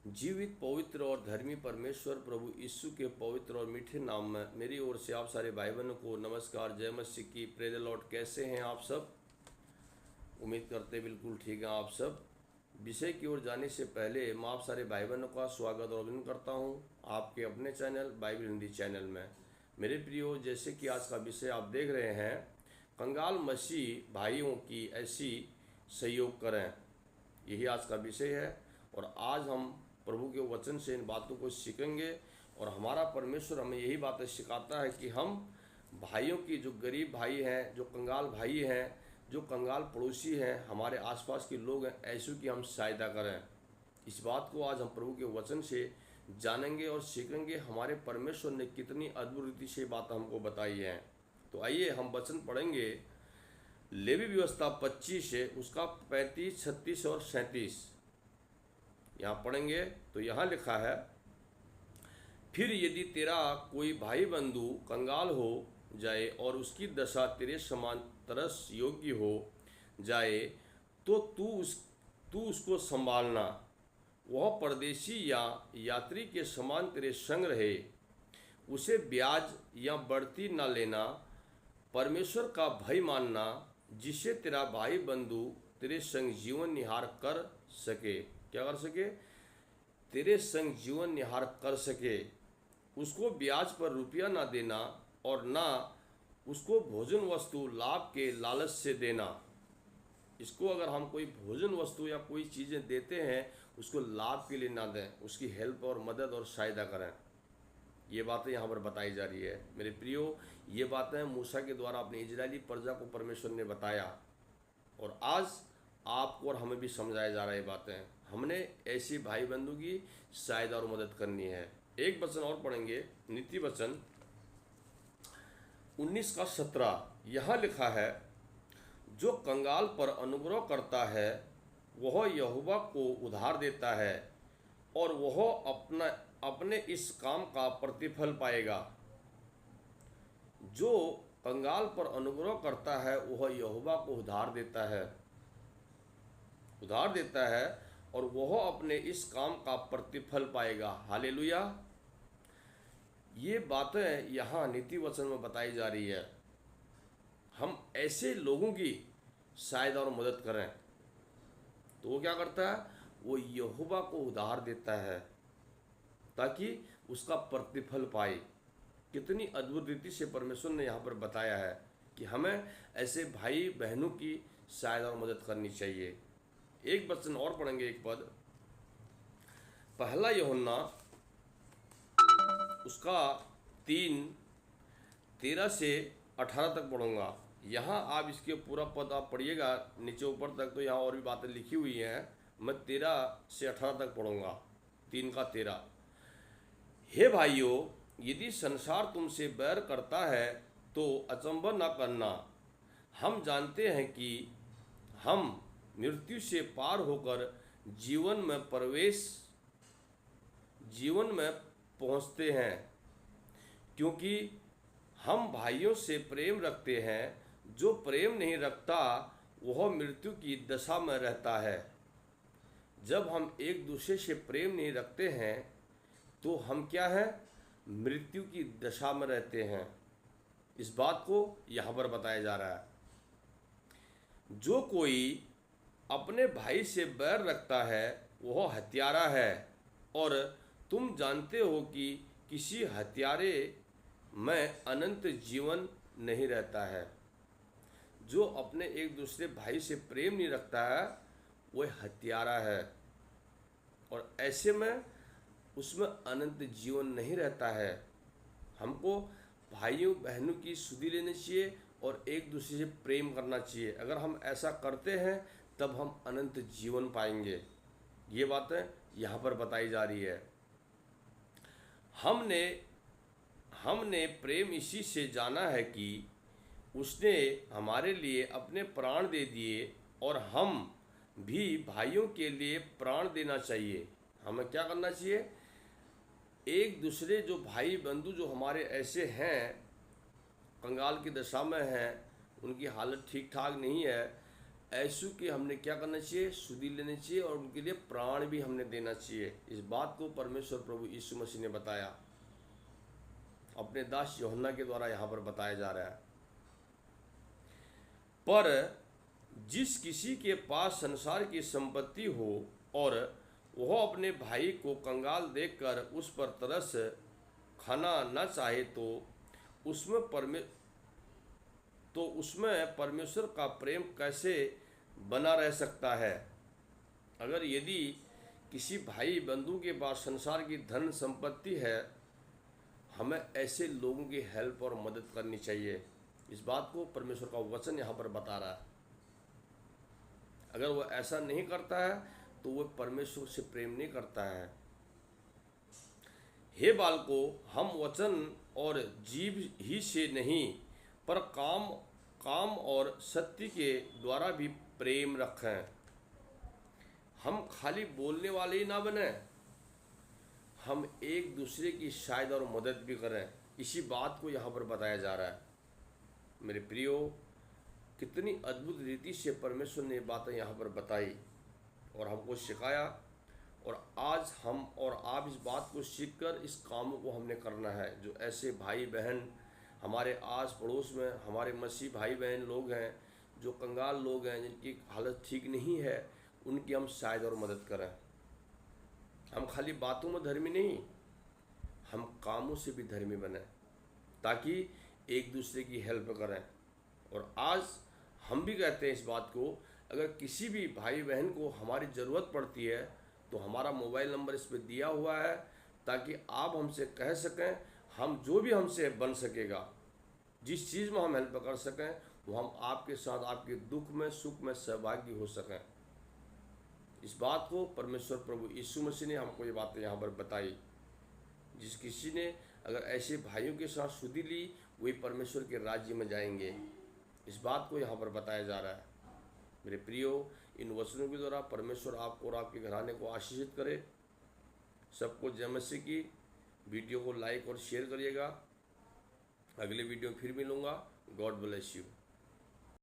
जीवित पवित्र और धर्मी परमेश्वर प्रभु यीशु के पवित्र और मीठे नाम में मेरी ओर से आप सारे भाई बहनों को नमस्कार। जय मसीह की। Praise the Lord. कैसे हैं आप सब? उम्मीद करते बिल्कुल ठीक हैं आप सब। विषय की ओर जाने से पहले मैं आप सारे भाई बहनों का स्वागत और अभिनंदन करता हूं आपके अपने चैनल बाइबल हिंदी चैनल में। मेरे प्रियो, जैसे कि आज का विषय आप देख रहे हैं, कंगाल मसीह भाइयों की ऐसी सहयोग करें, यही आज का विषय है। और आज हम प्रभु के वचन से इन बातों को सीखेंगे और हमारा परमेश्वर हमें यही बातें सिखाता है कि हम भाइयों की, जो गरीब भाई हैं, जो कंगाल भाई हैं, जो कंगाल पड़ोसी हैं, हमारे आसपास के लोग हैं, ऐसों की हम सहायता करें। इस बात को आज हम प्रभु के वचन से जानेंगे और सीखेंगे। हमारे परमेश्वर ने कितनी अद्भुत रीति से बात हमको बताई है। तो आइए हम वचन पढ़ेंगे। लेवी व्यवस्था 25 है, उसका 35, 36 और 37 यहाँ पढ़ेंगे। तो यहाँ लिखा है, फिर यदि तेरा कोई भाई बंधु कंगाल हो जाए और उसकी दशा तेरे समान तरस योग्य हो जाए, तो तू उसको संभालना। वह परदेशी या यात्री के समान तेरे संग रहे। उसे ब्याज या बढ़ती न लेना। परमेश्वर का भय मानना, जिससे तेरा भाई बंधु तेरे संग जीवन निहार कर सके। क्या कर सके? तेरे संग जीवन निहार कर सके। उसको ब्याज पर रुपया ना देना और ना उसको भोजन वस्तु लाभ के लालच से देना। इसको अगर हम कोई भोजन वस्तु या कोई चीज़ें देते हैं, उसको लाभ के लिए ना दें, उसकी हेल्प और मदद और सहायता करें। ये बातें यहाँ पर बताई जा रही है। मेरे प्रियो, ये बातें मूसा के द्वारा अपने इजरायली प्रजा को परमेश्वर ने बताया और आज आपको और हमें भी समझाया जा रहा है। बातें हमने ऐसी भाई बंधु की सहायता और मदद करनी है। एक वचन और पढ़ेंगे, नीति वचन 19 का 17। यहाँ लिखा है, जो कंगाल पर अनुग्रह करता है वह यहोवा को उधार देता है और वह अपने इस काम का प्रतिफल पाएगा। जो कंगाल पर अनुग्रह करता है वह यहोवा को उधार देता है और वह अपने इस काम का प्रतिफल पाएगा। हालेलुया। ये बातें यहाँ नीति वचन में बताई जा रही है। हम ऐसे लोगों की सहायता और मदद करें तो वो क्या करता है? वो यहोवा को उधार देता है ताकि उसका प्रतिफल पाए। कितनी अद्भुत रीति से परमेश्वर ने यहाँ पर बताया है कि हमें ऐसे भाई बहनों की सहायता और मदद करनी चाहिए। एक वचन और पढ़ेंगे, एक पद, पहला यूहन्ना उसका 3:13 से 18 तक पढ़ूंगा। यहाँ आप इसके पूरा पद आप पढ़िएगा नीचे ऊपर तक, तो यहाँ और भी बातें लिखी हुई हैं। मैं 13 से 18 तक पढ़ूंगा। 3 का 13। हे भाइयों, यदि संसार तुमसे बैर करता है तो अचंभा न करना। हम जानते हैं कि हम मृत्यु से पार होकर जीवन में पहुंचते हैं, क्योंकि हम भाइयों से प्रेम रखते हैं। जो प्रेम नहीं रखता वह मृत्यु की दशा में रहता है। जब हम एक दूसरे से प्रेम नहीं रखते हैं तो हम क्या है? मृत्यु की दशा में रहते हैं। इस बात को यहाँ पर बताया जा रहा है। जो कोई अपने भाई से बैर रखता है वह हत्यारा है, और तुम जानते हो कि किसी हत्यारे में अनंत जीवन नहीं रहता है। जो अपने एक दूसरे भाई से प्रेम नहीं रखता है वह हत्यारा है, और ऐसे में उसमें अनंत जीवन नहीं रहता है। हमको भाइयों बहनों की सुधि लेनी चाहिए और एक दूसरे से प्रेम करना चाहिए। अगर हम ऐसा करते हैं तब हम अनंत जीवन पाएंगे। ये बातें यहाँ पर बताई जा रही है। हमने प्रेम इसी से जाना है कि उसने हमारे लिए अपने प्राण दे दिए, और हम भी भाइयों के लिए प्राण देना चाहिए। हमें क्या करना चाहिए? एक दूसरे जो भाई बंधु जो हमारे ऐसे हैं, कंगाल की दशा में हैं, उनकी हालत ठीक ठाक नहीं है, ऐसू के हमने क्या करना चाहिए, सुधि लेनी चाहिए और उनके लिए प्राण भी हमने देना चाहिए। इस बात को परमेश्वर प्रभु यीशु मसीह ने बताया, अपने दास यूहन्ना के द्वारा यहाँ पर बताया जा रहा है। पर जिस किसी के पास संसार की संपत्ति हो और वह अपने भाई को कंगाल देखकर उस पर तरस खाना न चाहे तो उसमें परमेश्वर का प्रेम कैसे बना रह सकता है। अगर यदि किसी भाई बंधु के पास संसार की धन संपत्ति है, हमें ऐसे लोगों की हेल्प और मदद करनी चाहिए। इस बात को परमेश्वर का वचन यहाँ पर बता रहा है। अगर वह ऐसा नहीं करता है तो वह परमेश्वर से प्रेम नहीं करता है। हे बालकों, हम वचन और जीव ही से नहीं पर काम और सत्य के द्वारा भी प्रेम रखें। हम खाली बोलने वाले ही ना बने, हम एक दूसरे की शायद और मदद भी करें। इसी बात को यहाँ पर बताया जा रहा है। मेरे प्रियो, कितनी अद्भुत रीति से परमेश्वर ने बातें यहाँ पर बताई और हमको सिखाया, और आज हम और आप इस बात को सीखकर इस काम को हमने करना है। जो ऐसे भाई बहन हमारे आस पड़ोस में हमारे मसीह भाई बहन लोग हैं, जो कंगाल लोग हैं, जिनकी हालत ठीक नहीं है, उनकी हम शायद और मदद करें। हम खाली बातों में धर्मी नहीं, हम कामों से भी धर्मी बने, ताकि एक दूसरे की हेल्प करें। और आज हम भी कहते हैं इस बात को, अगर किसी भी भाई बहन को हमारी ज़रूरत पड़ती है तो हमारा मोबाइल नंबर इस पर दिया हुआ है, ताकि आप हमसे कह सकें, हम जो भी हमसे बन सकेगा, जिस चीज़ में हम हेल्प कर सकें, वो हम आपके साथ आपके दुख में सुख में सहभागी हो सकें। इस बात को परमेश्वर प्रभु यीशु मसीह ने हमको ये बातें यहाँ पर बताई। जिस किसी ने अगर ऐसे भाइयों के साथ सुधि ली, वही परमेश्वर के राज्य में जाएंगे। इस बात को यहाँ पर बताया जा रहा है। मेरे प्रियो, इन वचनों के द्वारा परमेश्वर आपको और आपके घराने को आशीषित करे। सबको जय मसीह की। वीडियो को लाइक और शेयर करिएगा। अगले वीडियो में फिर मिलूँगा। God bless you.